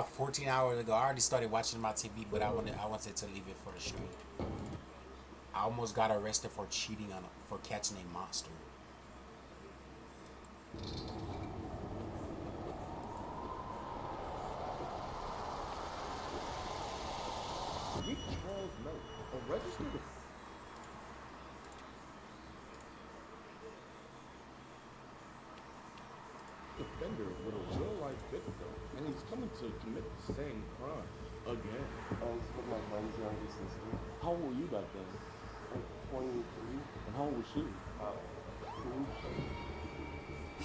14 hours ago. I already started watching my TV, but I wanted to leave it for the stream. I almost got arrested for cheating on for catching a monster. Meet Charles Miller, a registered offender with a real-life victim, and he's coming to commit the same crime again. I was with my friend's younger sister, How old were you back then? like 23. And how old was she? Two.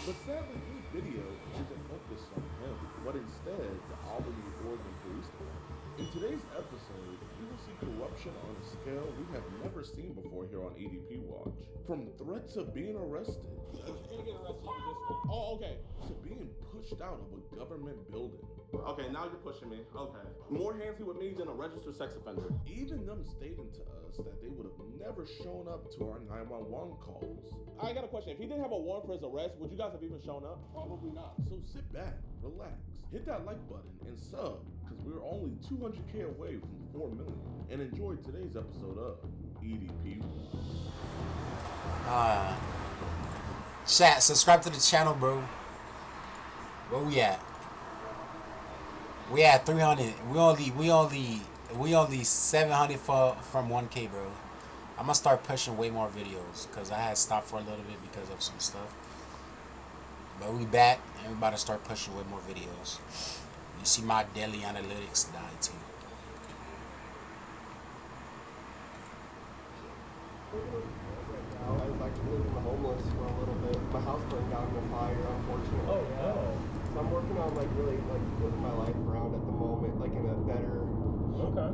But sadly, this video isn't focused on him, but instead the Albany, Oregon Police Department. In today's episode, we will see corruption on a scale we have never seen before here on EDP Watch. From threats of being arrested. You're gonna get arrested for this. Oh, okay. To being pushed out of a government building. Okay, now you're pushing me. Okay. More handsy with me than a registered sex offender. Even them stating to us that they would have never shown up to our 911 calls. I got a question. If he didn't have a warrant for his arrest, would you guys have even shown up? Probably not. So sit back, relax, hit that like button, and sub, because we're only 200K away from 4 million. And enjoy today's episode of EDP. Chat, subscribe to the channel, bro. Where we at? We at 300. We only 700 from 1K, bro. I'm gonna start pushing way more videos because I had stopped for a little bit because of some stuff. But we back and we about to start pushing way more videos. You see my daily analytics die too. I was actually living homeless for a little bit. My house burned down in a fire, unfortunately. Oh, no. So I'm working on really flipping my life around at the moment, like in a better. Okay.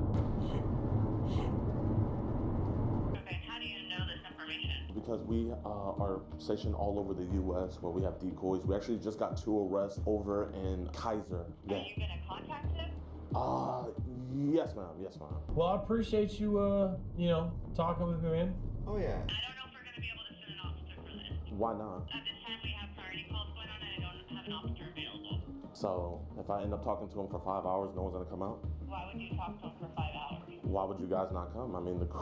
Okay, how do you know this information? Because we are stationed all over the U.S. where we have decoys. We actually just got 2 arrests over in Kaiser. Are you gonna contact him? Yes, ma'am. Yes, ma'am. Well, I appreciate you, talking with me, man. Oh yeah. I don't know if we're gonna be able to send an officer for this. Why not? At this time, we have priority calls going on, and I don't have an officer available. So, if I end up talking to him for 5 hours, no one's gonna come out? Why would you talk to him for 5 hours? Why would you guys not come? I mean, it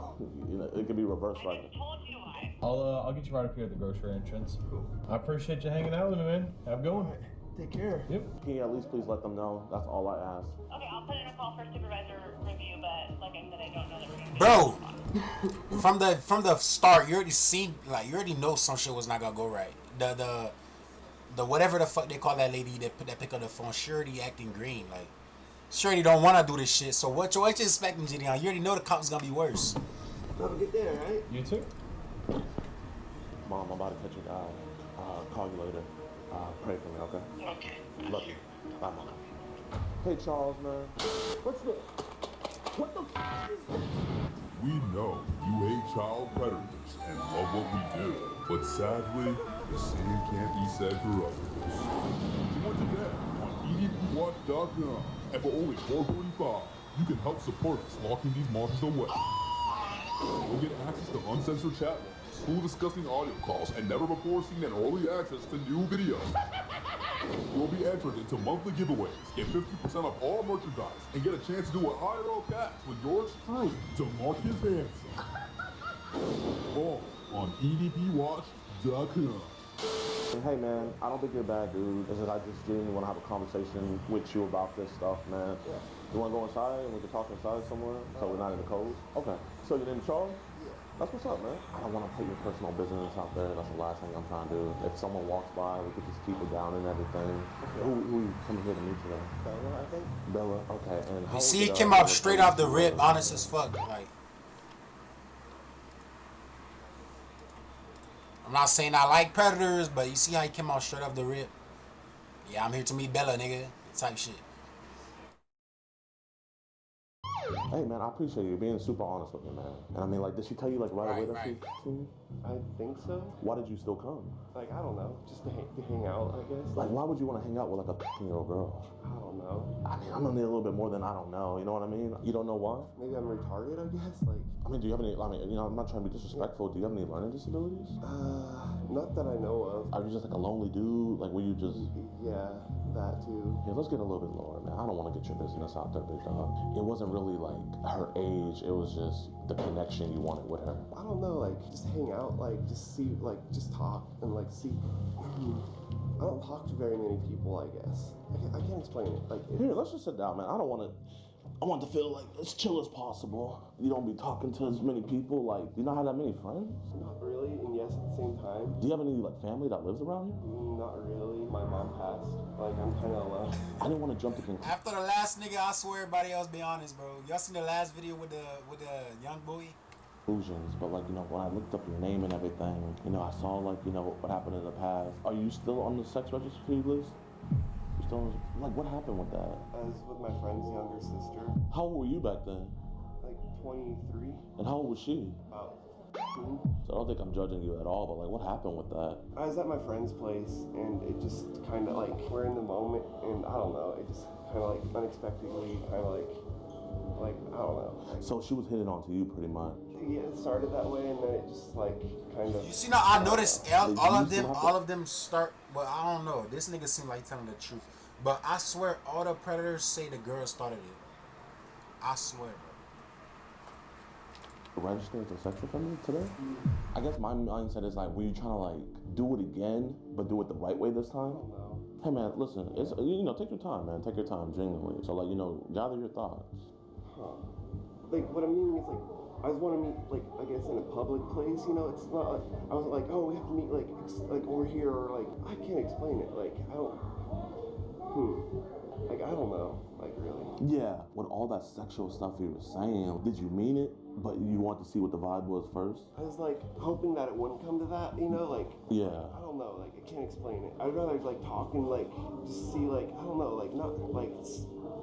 could be reversed I right just told you why. I'll get you right up here at the grocery entrance. Cool. I appreciate you hanging out with me, man. Have a good one. Alright. Take care. Yep. Can you at least please let them know? That's all I ask. Okay, I'll put in a call for supervisor review, but like I said, I don't know that we're gonna be Bro, able to from the start, you already know some shit was not gonna go right. The whatever the fuck they call that lady that pick up the phone, she already acting green. Like, she already don't want to do this shit. So what you expecting, JIDION? You already know the cops gonna be worse. Have a good day, alright? You too. Mom, I'm about to catch a guy. Call you later. Pray for me, okay? Okay. Love you. Bye, Mom. Hey, Charles, man. What's the... What the f*** is this? We know you hate child predators and love what we do, but sadly, the same can't be said for others. Once again, on edpwatch.com, and for only $4.45, you can help support us locking these monsters away. You'll get access to uncensored chat logs, full disgusting audio calls, and never before seen and early access to new videos. You'll be entered into monthly giveaways, get 50% off all merchandise, and get a chance to do an IRL cast with yours truly, DeMarcus Hanson. All on edpwatch.com. Hey, man, I don't think you're a bad dude. It's just I just genuinely want to have a conversation with you about this stuff, man. Yeah. You want to go inside and we can talk inside somewhere so we're not in the cold? Okay. So your name is Charles? That's what's up, man. I don't want to put your personal business out there. That's the last thing I'm trying to do. If someone walks by, we could just keep it down and everything. Okay. Who you coming here to meet today? Bella, I think. Bella. Okay. And how You see, was it came out straight off the rip, honest as fuck. Like, I'm not saying I like predators, but you see how he came out straight off the rip. Yeah, I'm here to meet Bella, nigga. Type shit. Hey, man, I appreciate you being super honest with me, man. And I mean, like, did she tell you, like, right away that Right. she's seeing you? I think so. Why did you still come? Like, I don't know. Just to hang out, I guess. Like, why would you want to hang out with, like, a 15-year-old girl? I don't know. I mean, I'm gonna need a little bit more than I don't know. You know what I mean? You don't know why? Maybe I'm retarded, I guess. Like, I mean, do you have any, I mean, you know, I'm not trying to be disrespectful. Do you have any learning disabilities? not that I know of. Are you just like a lonely dude? Like, were you just... Yeah. that too. Yeah, let's get a little bit lower, man. I don't want to get your business out there, big dog. It wasn't really like her age. It was just the connection you wanted with her. I don't know, like just hang out, like just see, like just talk and like see. I don't talk to very many people, I guess. I can't explain it. Like Here, let's just sit down, man. I want to feel like as chill as possible. You don't be talking to as many people. Like, you not have that many friends? Not really, and yes at the same time. Do you have any like family that lives around here? Not really. My mom passed. Like I'm kind of alone. I didn't want to jump to conclusions. After the last nigga, I swear everybody else be honest, bro. Y'all seen the last video with the young boy? But like, you know, when I looked up your name and everything, you know, I saw like, you know, what happened in the past. Are you still on the sex registry list? You still, like, what happened with that? I was with my friend's younger sister, How old were you back then? like 23. And how old was she? About So I don't think I'm judging you at all, but like, what happened with that? I was at my friend's place, and it just kind of like we're in the moment, and I don't know. It just kind of like unexpectedly, kind of like I don't know. So she was hitting on to you pretty much. Yeah, it started that way, and then it just like kind of. You see now, I noticed all of them start. Well, I don't know. This nigga seem like telling the truth, but I swear all the predators say the girl started it. I swear, bro. Register as a sex offender today? I guess my mindset is like, were you trying to like do it again, but do it the right way this time? No. Hey man, listen, it's, you know, take your time, man. Take your time, genuinely. So like, you know, gather your thoughts. Like what I mean is like I just want to meet like I guess in a public place, you know. It's not like I was like, oh, we have to meet like over here, or like I can't explain it. Like I don't. Like I don't know. Like really. Yeah, with all that sexual stuff you were saying, did you mean it? But you wanted to see what the vibe was first? I was like hoping that it wouldn't come to that, you know. Like Yeah. I don't know. Like I can't explain it. I'd rather like talk and like just see like I don't know. Like not like.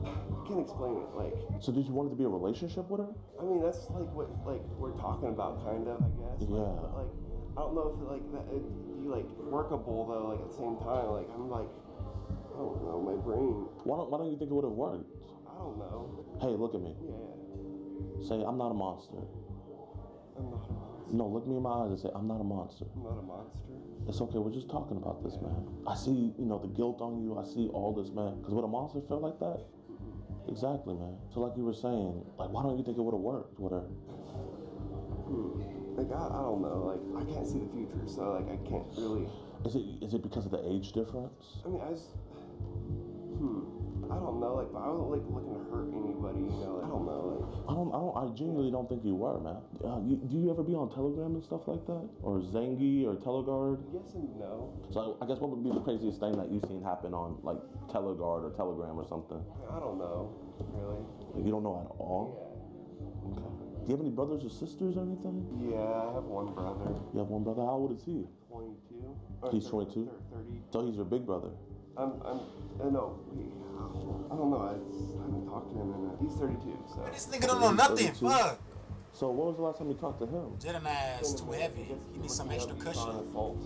I can't explain it. Like. So did you want it to be a relationship with her? I mean, that's like what like we're talking about, kind of. I guess. Yeah. But like, I don't know if it, like that it'd be like workable though. Like at the same time, like I'm like, I don't know, my brain. Why don't you think it would have worked? I don't know. Hey, look at me. Yeah. Say, I'm not a monster. I'm not a monster. No, look me in my eyes and say, I'm not a monster. I'm not a monster. It's okay, we're just talking about this, man. I see, you know, the guilt on you. I see all this, man. Because would a monster feel like that? Exactly, man. So like you were saying, like, why don't you think it would have worked with her? Like I don't know. Like I can't see the future, so like I can't really. Is it because of the age difference? I mean, I just. I don't know. Like, but I wasn't like looking to hurt anybody. You know. Like, I don't know. Like. I genuinely don't think you were, man. Do you ever be on Telegram and stuff like that? Or Zengi or Teleguard? Yes and no. So I guess what would be the craziest thing that you've seen happen on like Teleguard or Telegram or something? I don't know. Really. You don't know at all? Yeah. Okay. Do you have any brothers or sisters or anything? Yeah, I have one brother. You have one brother. How old is he? 22. He's 22? 30. So he's your big brother. No, I don't know. I haven't talked to him in he's 32, so. This nigga don't know nothing. 32? Fuck. So when was the last time you talked to him? Jiddion ass too heavy. He needs some extra An cushion. assault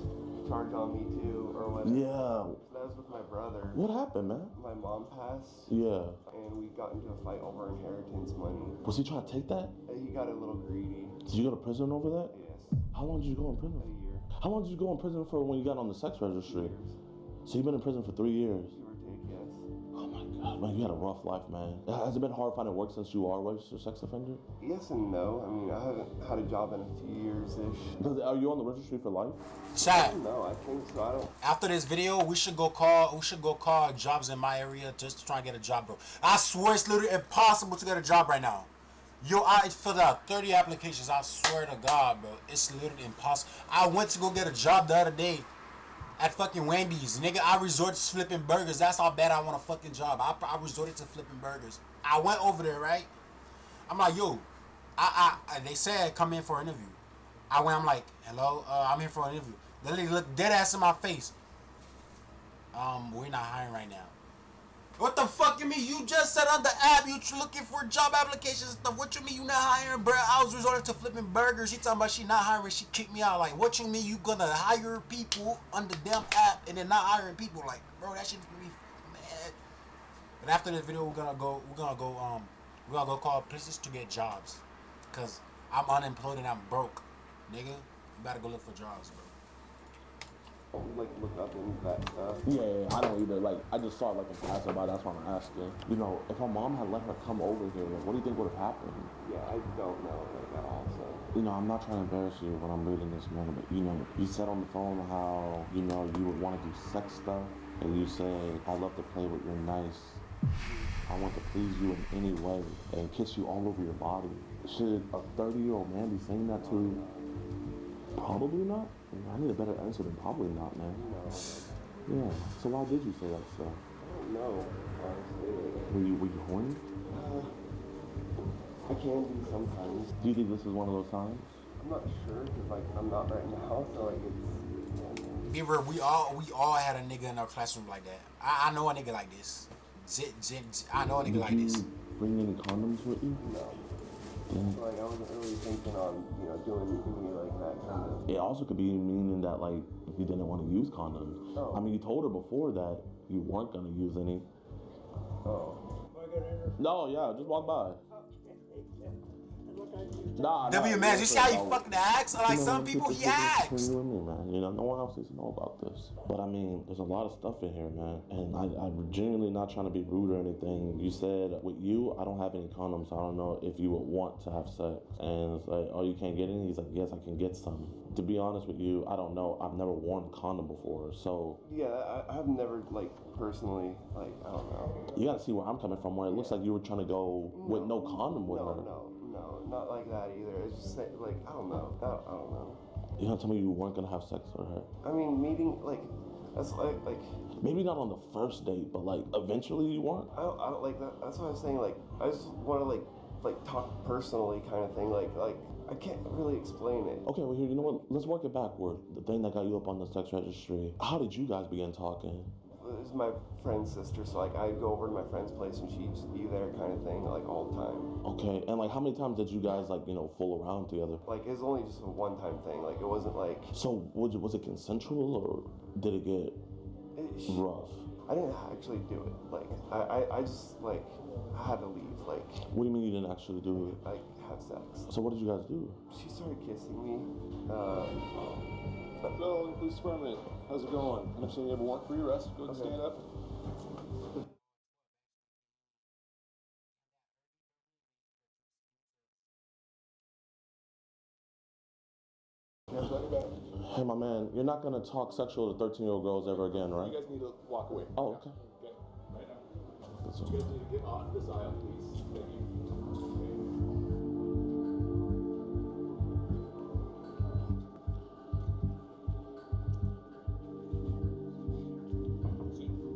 charge on me too, or whatever. Yeah. That was with my brother. What happened, man? My mom passed. Yeah. And we got into a fight over inheritance money. Was he trying to take that? He got a little greedy. Did you go to prison over that? Yes. How long did you go in prison? A year. How long did you go in prison for when you got on the sex registry? Years. So you've been in prison for 3 years. Give or take, yes. Oh my God, man, you had a rough life, man. Has it been hard finding work since you are a registered sex offender? Yes and no. I mean, I haven't had a job in a few years-ish. Are you on the registry for life? Chat. No, I think so. I don't. After this video, we should go call jobs in my area just to try and get a job, bro. I swear it's literally impossible to get a job right now. Yo, I filled out 30 applications. I swear to God, bro. It's literally impossible. I went to go get a job the other day at fucking Wendy's. Nigga, I resorted to flipping burgers. That's how bad I want a fucking job. I resorted to flipping burgers. I went over there, right? I'm like, yo, they said come in for an interview. I went, I'm like, hello, I'm here for an interview. The lady looked dead ass in my face. We're not hiring right now. What the fuck you mean? You just said on the app you looking for job applications and stuff. What you mean you not hiring, bro? I was resorting to flipping burgers. She talking about she not hiring. She kicked me out. Like, what you mean you gonna hire people on the damn app and then not hiring people? Like, bro, that shit just made me mad. But after this video, we're gonna go call places to get jobs, cause I'm unemployed and I'm broke, nigga. You better go look for jobs, bro. like look up into that stuff. Yeah, I don't either. Like, I just saw it like in passing by. That's why I'm asking. You know, if my mom had let her come over here, like, what do you think would have happened? Yeah, I don't know like at all. So You know, I'm not trying to embarrass you when I'm reading this, man, but you know, you said on the phone how, you know, you would want to do sex stuff, and you say, I love to play with your nice. I want to please you in any way and kiss you all over your body. Should a 30-year-old man be saying that to you? Probably not. I need a better answer than probably not, man. no, Yeah. So why did you say that stuff? I don't know. Honestly, Were you horny? I can be sometimes. Do you think this is one of those times? I'm not sure because like I'm not right now, so like it's. Beaver, we all had a nigga in our classroom like that. I know a nigga like this. I know a nigga like this. Bring any condoms with you? No. Damn. Like I wasn't really thinking on doing anything like that kind of. It also could be meaning that like you didn't want to use condoms. Oh. I mean, you told her before that you weren't gonna use any. Oh. No, yeah, just walk by. Nah, W man, you see how you fucking acts? Like some people he acts. Between you and me, man. You know, no one else needs to know about this. But I mean, there's a lot of stuff in here, man. And I'm genuinely not trying to be rude or anything. You said with you, I don't have any condoms. So I don't know if you would want to have sex. And it's like, oh, you can't get any? He's like, yes, I can get some. To be honest with you, I don't know. I've never worn a condom before, so. Yeah, I've never like personally like I don't know. You gotta see where I'm coming from. Where it looks like you were trying to go with no condom with her. No, not like that either. It's just like I don't know. I don't know. You gonna tell me you weren't gonna have sex with her? I mean, meeting like that's like maybe not on the first date, but like eventually you weren't. I don't like that. That's what I was saying. Like I just want to like talk personally kind of thing. Like I can't really explain it. Okay, well here, you know what? Let's work it backward. The thing that got you up on the sex registry. How did you guys begin talking? It was my friend's sister, so like I'd go over to my friend's place and she'd just be there kind of thing, like all the time. Okay, and like how many times did you guys like fool around together? Like it was only just a one-time thing. Like it wasn't like. So was it consensual or did it get rough? I didn't actually do it. Like I just like I had to leave. Like. What do you mean you didn't actually do it? Like have sex. So what did you guys do? She started kissing me. Hello, police department. How's it going? I understand you have a warrant for your arrest. Go ahead and stand up. Hey, my man, you're not gonna talk sexual to 13-year-old girls ever again, right? You guys need to walk away. Oh, okay. Okay. Right now. You guys need to get off this aisle, please. Thank you.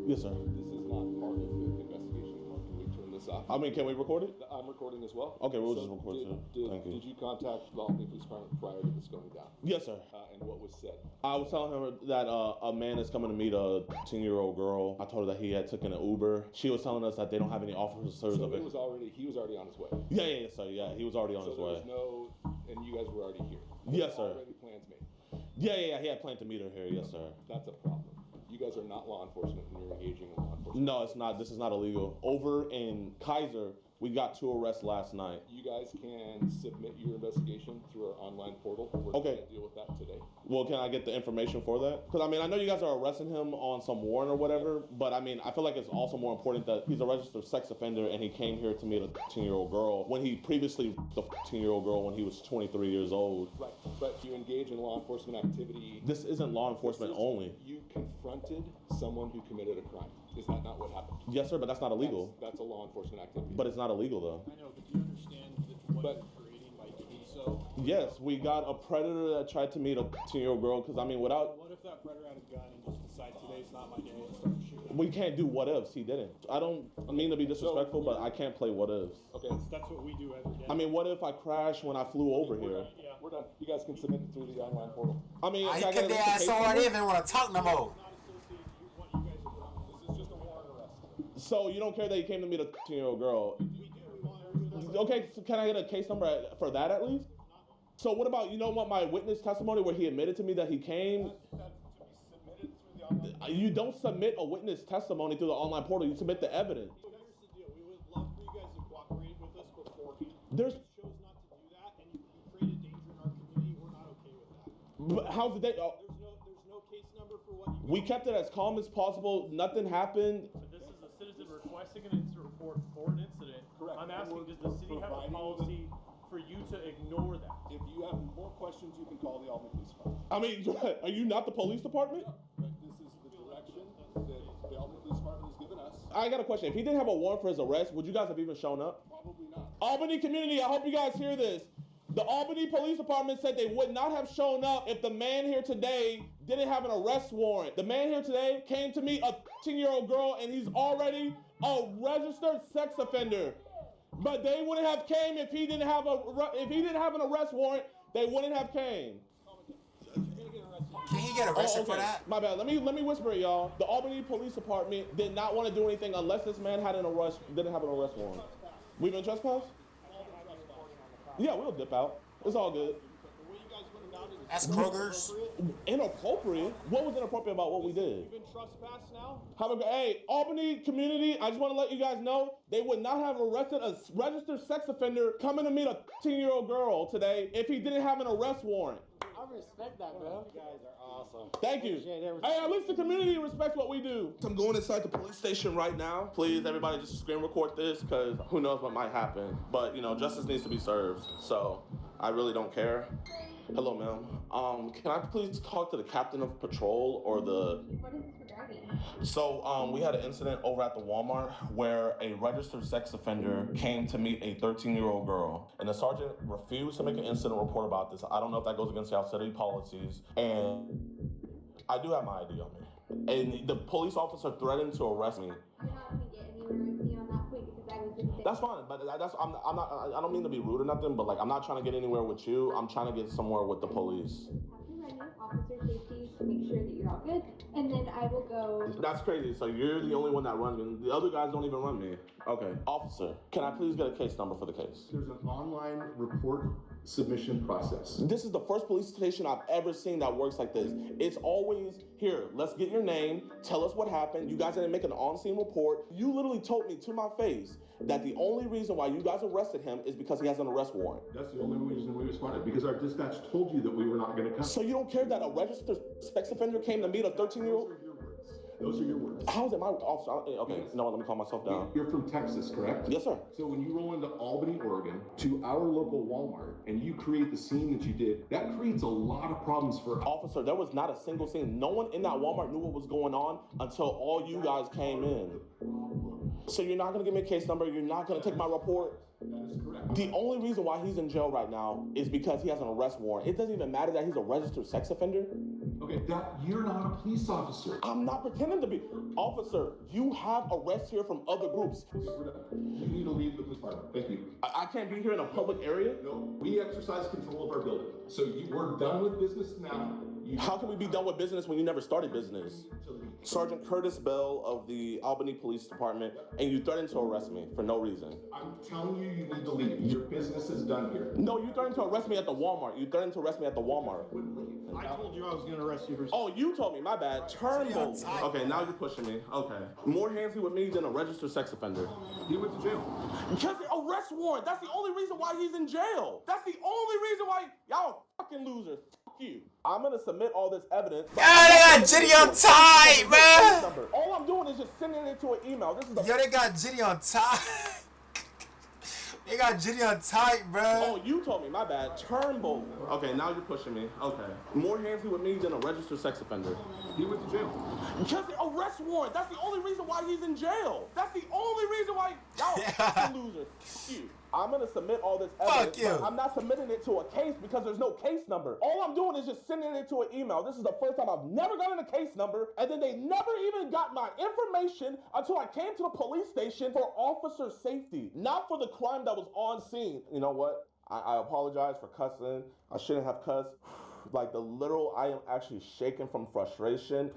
Yes, sir. This is not part of the investigation. Can we turn this off? I mean, can we record it? I'm recording as well. Okay, we'll just record too. Thank you. Did you contact the Albany Police Department prior to this going down? Yes, sir. And what was said? I was telling her that a man is coming to meet a 10-year-old girl. I told her that he had taken an Uber. She was telling us that they don't have any officers So of it. he was already on his way. Yeah, sir. Yeah, he was already on his way. And you guys were already here. Yes, sir. Already plans made. Yeah. He had planned to meet her here. Yes, sir. That's a problem. You guys are not law enforcement and you're engaging in law enforcement. No, it's not. This is not illegal. Over in Kaiser, we got 2 arrests last night. You guys can submit your investigation through our online portal. We're Okay. going to deal with that today. Well, can I get the information for that? Because, I mean, I know you guys are arresting him on some warrant or whatever, but, I mean, I feel like it's also more important that he's a registered sex offender and he came here to meet a 10-year-old girl when he previously the 10-year-old girl when he was 23 years old. Right, but you engage in law enforcement activity. This isn't law enforcement only. You confronted someone who committed a crime. Is that not what happened? Yes, sir, but that's not illegal. That's a law enforcement activity. But it's not illegal, though. I know, but do you understand what you're creating by doing so? Yes, we got a predator that tried to meet a 10-year-old girl, because, I mean, without... What if that predator had a gun and just decided today's not my day and started shooting? We can't do what ifs. He didn't. I don't mean to be disrespectful, but I can't play what ifs. Okay. That's what we do every day. I mean, what if I crash when I flew over here? Yeah. We're done. You guys can submit it through the online portal. I mean, I can I get get their a ass case on. number? They didn't want to talk no more. What you guys are doing. This is just a warrant arrest. So you don't care that he came to meet a 10-year-old girl? We do. We want everything. Okay, so can I get a case number for that at least? So what about, you know what, my witness testimony where he admitted to me that he came? That's to be submitted through the online. You don't submit a witness testimony through the online portal. You submit the evidence. So here's the deal. We would love for you guys to cooperate with us beforehand. There's- If you chose not to do that and you create a danger in our community, we're not okay with that. But how's the day? Oh, There's no case number for We kept it as calm as possible. Nothing happened. But this is a citizen requesting an incident report for an incident. Correct. I'm asking, does the We're city have a providing policy for you to ignore that? If you have more questions, you can call the Albany Police Department. I mean, are you not the police department? But this is the direction that the Albany Police Department has given us. I got a question. If he didn't have a warrant for his arrest, would you guys have even shown up? Probably not. Albany community, I hope you guys hear this. The Albany Police Department said they would not have shown up if the man here today didn't have an arrest warrant. The man here today came to meet a 13-year-old girl, and he's already a registered sex offender. But they wouldn't have came if he didn't have an arrest warrant. They wouldn't have came. Can he get arrested for that? My bad. Let me whisper it, y'all. The Albany Police Department did not want to do anything unless this man had didn't have an arrest warrant. We've been trespassed? Yeah, we'll dip out. It's all good. That's Kroger's. Inappropriate? What was inappropriate about what we did? You've been trespassed now? Hey, Albany community, I just want to let you guys know, they would not have arrested a registered sex offender coming to meet a 13-year-old girl today if he didn't have an arrest warrant. I respect that, bro. You guys are awesome. Thank you. Hey, at least the community respects what we do. I'm going inside the police station right now. Please, everybody, just screen record this, because who knows what might happen. But, you know, justice needs to be served, so I really don't care. Hello, ma'am. Can I please talk to the captain of patrol or the... What is this regarding? So, we had an incident over at the Walmart where a registered sex offender came to meet a 13-year-old girl. And the sergeant refused to make an incident report about this. I don't know if that goes against our city policies. And I do have my ID on me. And the police officer threatened to arrest me. You're not going to get anywhere with me on that point because I was in the... That's fine, but I'm not, I don't mean to be rude or nothing, but like, I'm not trying to get anywhere with you. I'm trying to get somewhere with the police. Have to run your officer safety to make sure that you're all good, and then I will go... That's crazy. So you're the only one that runs me. The other guys don't even run me. Okay. Officer, can I please get a case number for the case? There's an online report submission process. This is the first police station I've ever seen that works like this. It's always, here, let's get your name, tell us what happened. You guys didn't make an on-scene report. You literally told me to my face that the only reason why you guys arrested him is because he has an arrest warrant. That's the only reason we responded, because our dispatch told you that we were not going to come. So you don't care that a registered sex offender came to meet a 13-year-old? Those are your words. How is it my officer? Okay, no, let me calm myself down. You're from Texas, correct? Yes, sir. So when you roll into Albany, Oregon, to our local Walmart, and you create the scene that you did, that creates a lot of problems for us. Officer, there was not a single scene. No one in that Walmart knew what was going on until all you guys came in. So you're not gonna give me a case number, you're not gonna take my report? That is correct. The only reason why he's in jail right now is because he has an arrest warrant. It doesn't even matter that he's a registered sex offender. Okay, you're not a police officer. I'm not pretending to be. Officer, you have arrests here from other groups. You need to leave the police department. Thank you. I can't be here in a public area? No, we exercise control of our building. So we're done with business now. How can we be done with business when you never started business? Sergeant Curtis Bell of the Albany Police Department, and you threatened to arrest me for no reason. I'm telling you, you need to leave. Your business is done here. No, you threatened to arrest me at the Walmart. You threatened to arrest me at the Walmart. I told you I was going to arrest you for... Oh, you told me, my bad. Turnbull. Okay, now you're pushing me. Okay. More handsy with me than a registered sex offender. He went to jail. Because the arrest warrant. That's the only reason why he's in jail. That's the only reason why y'all are fucking losers. Fuck you. I'm gonna submit all this evidence. Yeah, they got JIDION tight, man. All I'm doing is just sending it to an email. This is the... Yo, they got JIDION tight. They got JIDION tight, bro. Oh, you told me, my bad. Turnbull. Okay, now you're pushing me. Okay. More handsy with me than a registered sex offender. He went to jail. Because the arrest warrant. That's the only reason why he's in jail. That's the only reason why y'all are fucking losers. Fuck you. I'm gonna submit all this evidence. Fuck you. But I'm not submitting it to a case because there's no case number. All I'm doing is just sending it to an email. This is the first time I've never gotten a case number, and then they never even got my information until I came to the police station for officer safety, not for the crime that was on scene. You know what? I apologize for cussing. I shouldn't have cussed. Like the literal, I am actually shaking from frustration.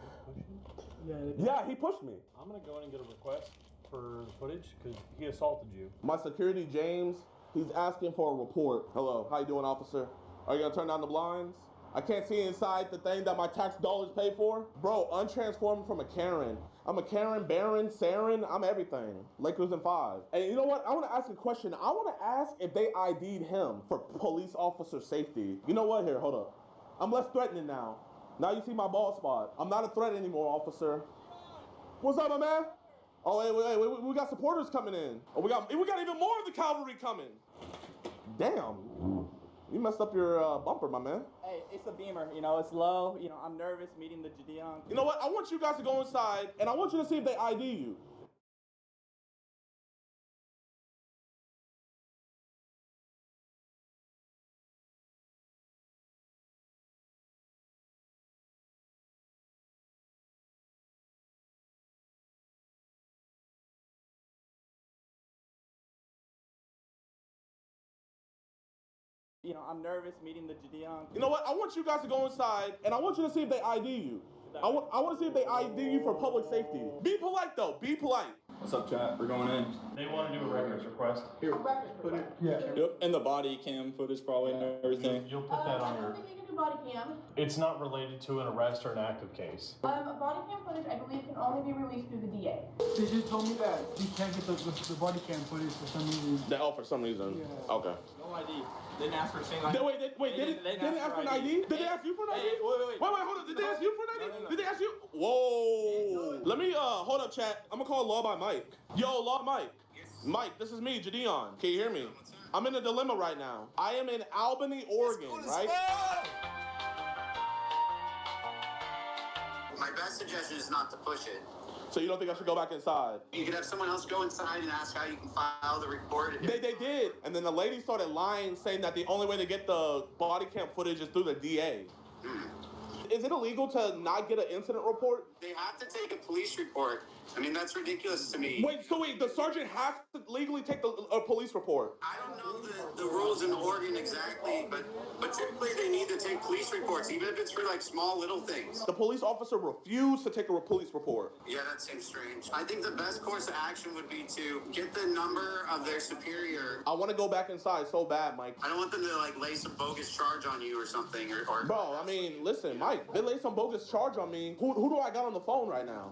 Yeah, he pushed me. I'm gonna go in and get a request for footage because he assaulted you. My security, James, he's asking for a report. Hello, how you doing, officer? Are you gonna turn down the blinds? I can't see inside the thing that my tax dollars pay for. Bro, untransformed from a Karen. I'm a Karen, Baron, Saren, I'm everything. Lakers in 5. And you know what? I wanna ask a question. I wanna ask if they ID'd him for police officer safety. You know what? Here, hold up. I'm less threatening now. Now you see my bald spot. I'm not a threat anymore, officer. What's up, my man? Oh, wait, we got supporters coming in. Oh, we got even more of the cavalry coming. Damn. You messed up your bumper, my man. Hey, it's a Beamer, you know, it's low. You know, I'm nervous meeting the JIDION. You know what? I want you guys to go inside, and I want you to see if they ID you. You know, I'm nervous meeting the JIDION. You know what? I want you guys to go inside, and I want you to see if they ID you. I want to see if they ID you for public safety. Be polite, though. Be polite. What's up, chat? We're going in. They want to do a records request. Here, put it. Yeah. Yep, and the body cam footage probably and everything. You'll put that on I don't think you can do body cam. It's not related to an arrest or an active case. Body cam footage, I believe, can only be released through the DA. They just told me that you can't get the body cam footage for some reason. Oh, for some reason. Yeah. Okay. No ID. Didn't ask for a single ID. Wait, they didn't ask for an ID? Did they ask you for an ID? Wait, hold on. Did they ask you for an ID? No. Did they ask you? Whoa. Let me, hold up, chat. I'm gonna call Law by Mike. Yo, Law Mike. Yes. Mike, this is me, JIDION. Can you hear me? I'm in a dilemma right now. I am in Albany, Oregon, right? My best suggestion is not to push it. So you don't think I should go back inside? You could have someone else go inside and ask how you can file the report. They did. And then the lady started lying, saying that the only way to get the body cam footage is through the DA. Is it illegal to not get an incident report? They have to take a police report. I mean, that's ridiculous to me. Wait, the sergeant has to legally take a police report? I don't know the rules in Oregon exactly, but typically they need to take police reports, even if it's for like small little things. The police officer refused to take a police report. Yeah, that seems strange. I think the best course of action would be to get the number of their superior. I want to go back inside so bad, Mike. I don't want them to like lay some bogus charge on you or something. Or Bro, I mean, listen, Mike, they lay some bogus charge on me. Who do I got on the phone right now?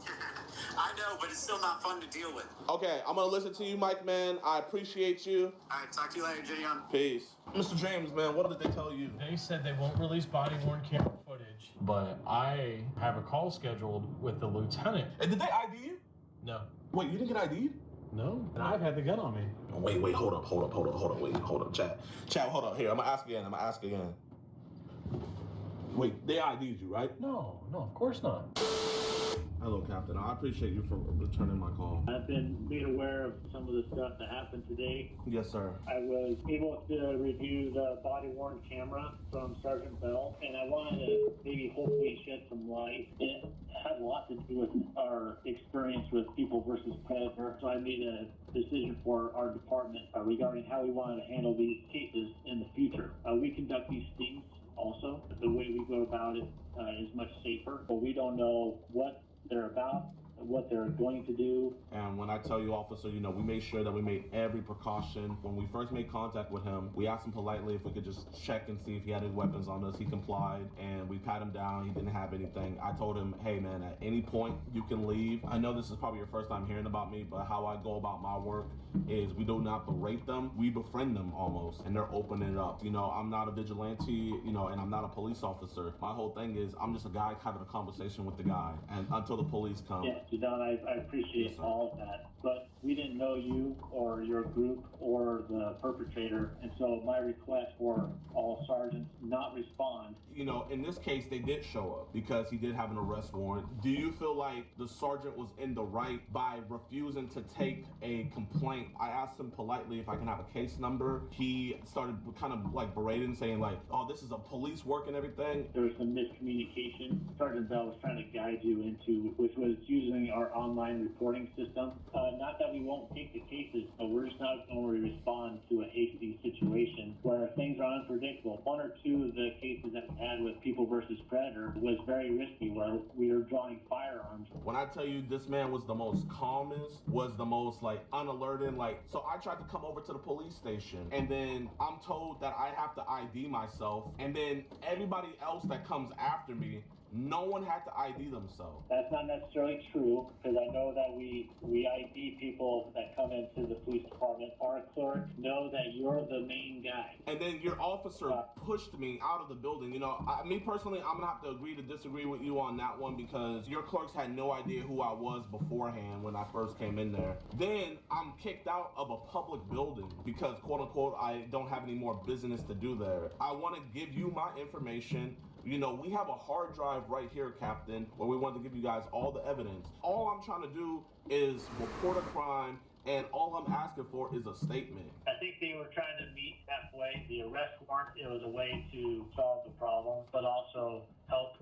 I know, but it's still not fun to deal with. Okay, I'm gonna listen to you, Mike, man. I appreciate you. All right, talk to you later, JIDION. Peace. Mr. James, man, what did they tell you? They said they won't release body-worn camera footage, but I have a call scheduled with the lieutenant. And did they ID you? No. Wait, you didn't get ID'd? No, and I've had the gun on me. Wait, hold up, chat. Chat, hold up, here, I'm gonna ask again. Wait, they ID'd you, right? No, of course not. Hello, Captain. I appreciate you for returning my call. I've been made aware of some of the stuff that happened today. Yes, sir. I was able to review the body-worn camera from Sergeant Bell, and I wanted to maybe hopefully shed some light. It had a lot to do with our experience with People versus Predator, so I made a decision for our department regarding how we wanted to handle these cases in the future. We conduct these things also. The way we go about it is much safer, but we don't know what they're about, what they're going to do. And when I tell you, officer, you know, we made sure that we made every precaution. When we first made contact with him, we asked him politely if we could just check and see if he had any weapons on us. He complied, and we pat him down. He didn't have anything. I told him, hey man, at any point you can leave. I know this is probably your first time hearing about me, but how I go about my work is we do not berate them, we befriend them almost, and they're opening it up. You know, I'm not a vigilante, you know, and I'm not a police officer. My whole thing is I'm just a guy having a conversation with the guy, and until the police come. Yeah, Don, I appreciate all of that, but we didn't know you or your group or the perpetrator, and so my request for all sergeants not respond. You know, in this case, they did show up because he did have an arrest warrant. Do you feel like the sergeant was in the right by refusing to take a complaint? I asked him politely if I can have a case number. He started kind of like berating, saying like, oh, this is a police work and everything. There was some miscommunication. Sergeant Bell was trying to guide you into, which was using our online reporting system. Not that we won't take the cases, but we're just not going to respond to a hasty situation where things are unpredictable. One or two of the cases that we had with People versus Predator was very risky, where we were drawing firearms. When I tell you this man was the most calmest, was the most like unalerted, like, so I tried to come over to the police station, and then I'm told that I have to ID myself, and then everybody else that comes after me No one had to ID themselves. That's not necessarily true, because I know that we ID people that come into the police department. Our clerks know that you're the main guy. And then your officer pushed me out of the building. You know, me personally, I'm gonna have to agree to disagree with you on that one, because your clerks had no idea who I was beforehand when I first came in there. Then I'm kicked out of a public building because, quote unquote, I don't have any more business to do there. I want to give you my information. You know, we have a hard drive right here, Captain, where we want to give you guys all the evidence. All I'm trying to do is report a crime, and all I'm asking for is a statement. I think they were trying to meet halfway. The arrest warrant, it was a way to solve the problem, but also help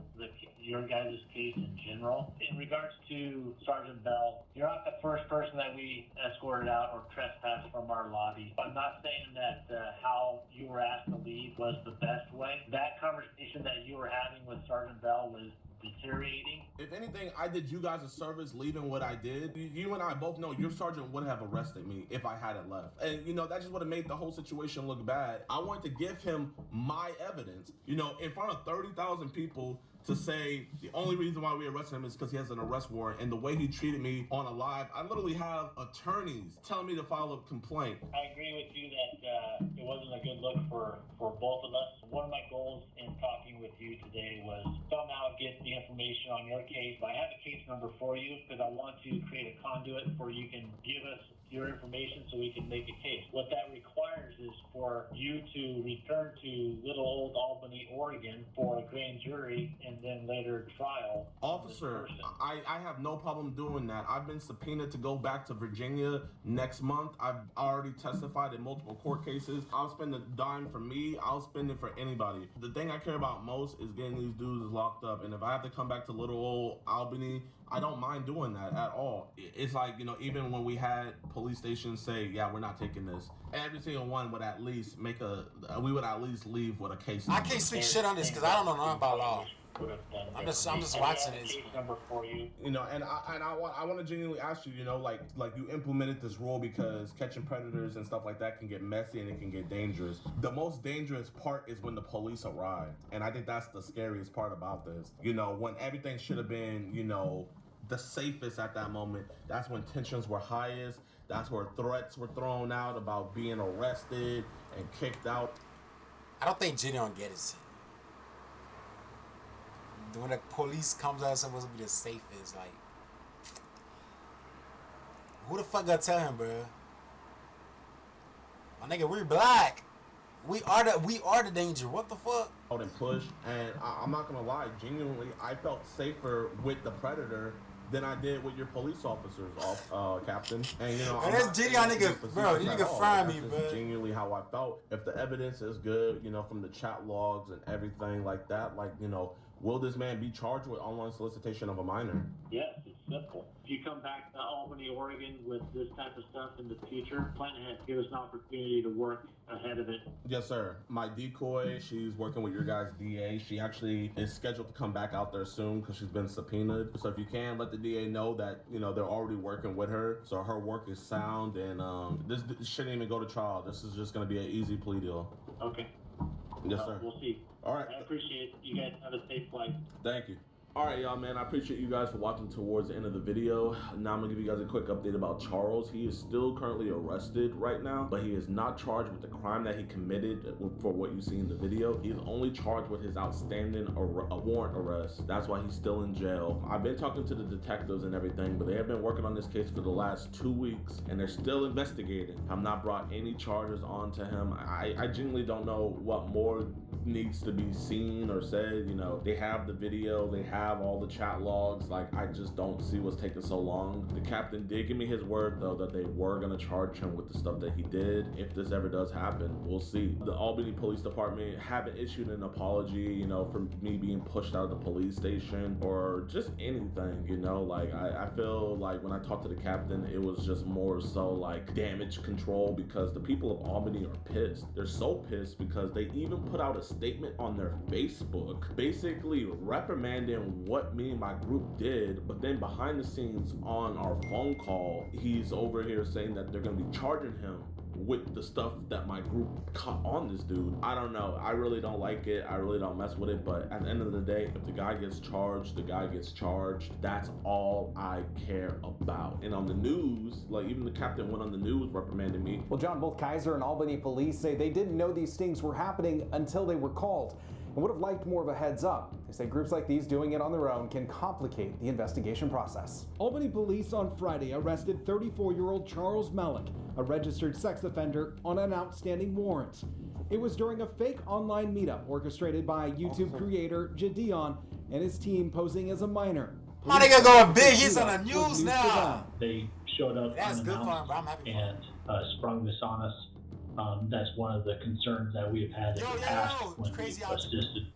your guys' case in general. In regards to Sergeant Bell, you're not the first person that we escorted out or trespassed from our lobby. I'm not saying that how you were asked to leave was the best way. That conversation that you were having with Sergeant Bell was deteriorating. If anything, I did you guys a service leaving what I did. You and I both know your sergeant would have arrested me if I hadn't left. And you know, that just would have made the whole situation look bad. I wanted to give him my evidence, you know, in front of 30,000 people, to say the only reason why we arrested him is because he has an arrest warrant, and the way he treated me on a live. I literally have attorneys telling me to file a complaint. I agree with you that it wasn't a good look for both of us. One of my goals in talking with you today was somehow get the information on your case. I have a case number for you because I want to create a conduit where you can give us your information so we can make a case. What that requires is for you to return to little old Albany, Oregon for a grand jury and then later trial. Officer, I have no problem doing that. I've been subpoenaed to go back to Virginia next month. I've already testified in multiple court cases. I'll spend a dime for me. I'll spend it for anybody. The thing I care about most is getting these dudes locked up. And if I have to come back to little old Albany, I don't mind doing that at all. It's like, you know, even when we had police stations say, yeah, we're not taking this, every single one would at least we would at least leave with a case number. I can't speak shit on this because I don't know nothing about law. I'm just watching this. You know, and I want to genuinely ask you, you know, like you implemented this rule because catching predators and stuff like that can get messy and it can get dangerous. The most dangerous part is when the police arrive, and I think that's the scariest part about this. You know, when everything should have been, you know, the safest at that moment, that's when tensions were highest. That's where threats were thrown out about being arrested and kicked out. I don't think JIDION gets it. When the police comes out, it's supposed to be the safest. Like, who the fuck gonna tell him, bro? My nigga, we're black. We are the danger. What the fuck? Out and push, and I'm not gonna lie. Genuinely, I felt safer with the predator than I did with your police officers, Captain. And you know, and that's JIDION nigga, bro. You nigga fire me, bro. Genuinely, how I felt. If the evidence is good, you know, from the chat logs and everything like that, like, you know, will this man be charged with online solicitation of a minor? Yes, it's simple. If you come back to Albany, Oregon with this type of stuff in the future, plan ahead. Give us an opportunity to work ahead of it. Yes, sir. My decoy, she's working with your guys' DA. She actually is scheduled to come back out there soon because she's been subpoenaed. So if you can, let the DA know that, you know, they're already working with her. So her work is sound, and this shouldn't even go to trial. This is just going to be an easy plea deal. Okay. Yes, sir. We'll see. All right. I appreciate it. You guys have a safe flight. Thank you. All right, y'all, man. I appreciate you guys for watching towards the end of the video. Now I'm gonna give you guys a quick update about Charles. He is still currently arrested right now, but he is not charged with the crime that he committed for what you see in the video. He is only charged with his outstanding warrant arrest. That's why he's still in jail. I've been talking to the detectives and everything, but they have been working on this case for the last 2 weeks, and they're still investigating. I've not brought any charges onto him. I genuinely don't know what more needs to be seen or said. You know, they have the video, they have all the chat logs. Like, I just don't see what's taking so long. The captain did give me his word though that they were gonna charge him with the stuff that he did. If this ever does happen, we'll see. The Albany Police Department haven't issued an apology, you know, for me being pushed out of the police station or just anything, you know. Like, I feel like when I talked to the captain, it was just more so like damage control, because the people of Albany are pissed. They're so pissed because they even put out a statement on their Facebook basically reprimanding what me and my group did, but then behind the scenes on our phone call, he's over here saying that they're gonna be charging him with the stuff that my group caught on this dude. I don't know. I really don't like it. I really don't mess with it. But at the end of the day, if the guy gets charged, the guy gets charged. That's all I care about. And on the news, like even the captain went on the news reprimanding me. Well, John, both Kaiser and Albany police say they didn't know these stings were happening until they were called and would have liked more of a heads up. They say groups like these doing it on their own can complicate the investigation process. Albany police on Friday arrested 34-year-old Charles Malik, a registered sex offender, on an outstanding warrant. It was during a fake online meetup orchestrated by YouTube creator JIDION and his team posing as a minor. My nigga going big, he's on the news now. They showed up That's good for him, bro. I'm happy for him. and sprung this on us. That's one of the concerns that we've had in the past when we assisted.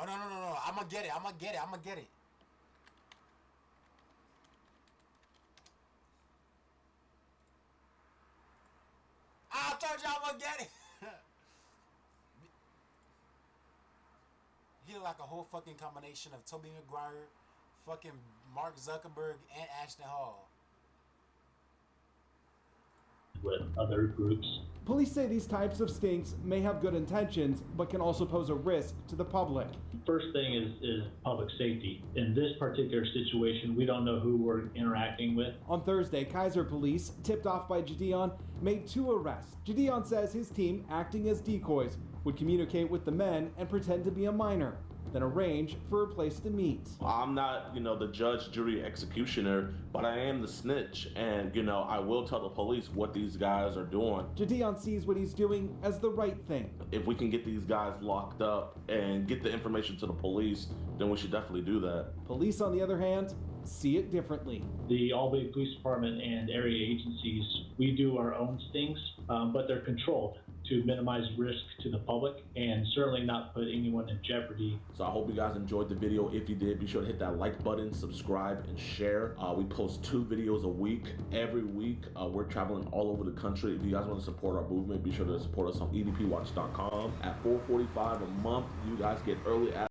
No. I'm gonna get it. I'm gonna get it. I told you I'm gonna get it. He look like a whole fucking combination of Tobey Maguire, fucking Mark Zuckerberg, and Ashton Hall. With other groups. Police say these types of stings may have good intentions, but can also pose a risk to the public. First thing is public safety. In this particular situation, we don't know who we're interacting with. On Thursday, Kaiser police, tipped off by JIDION, made 2 arrests. JIDION says his team, acting as decoys, would communicate with the men and pretend to be a minor, then arrange for a place to meet. I'm not, the judge, jury, executioner, but I am the snitch, and, I will tell the police what these guys are doing. JIDION sees what he's doing as the right thing. If we can get these guys locked up and get the information to the police, then we should definitely do that. Police, on the other hand, see it differently. The Albany Police Department and area agencies, we do our own stings, but they're controlled to minimize risk to the public and certainly not put anyone in jeopardy. So I hope you guys enjoyed the video. If you did, be sure to hit that like button, subscribe, and share. We post 2 videos a week. Every week, we're traveling all over the country. If you guys want to support our movement, be sure to support us on edpwatch.com. At $4.45 a month, you guys get early access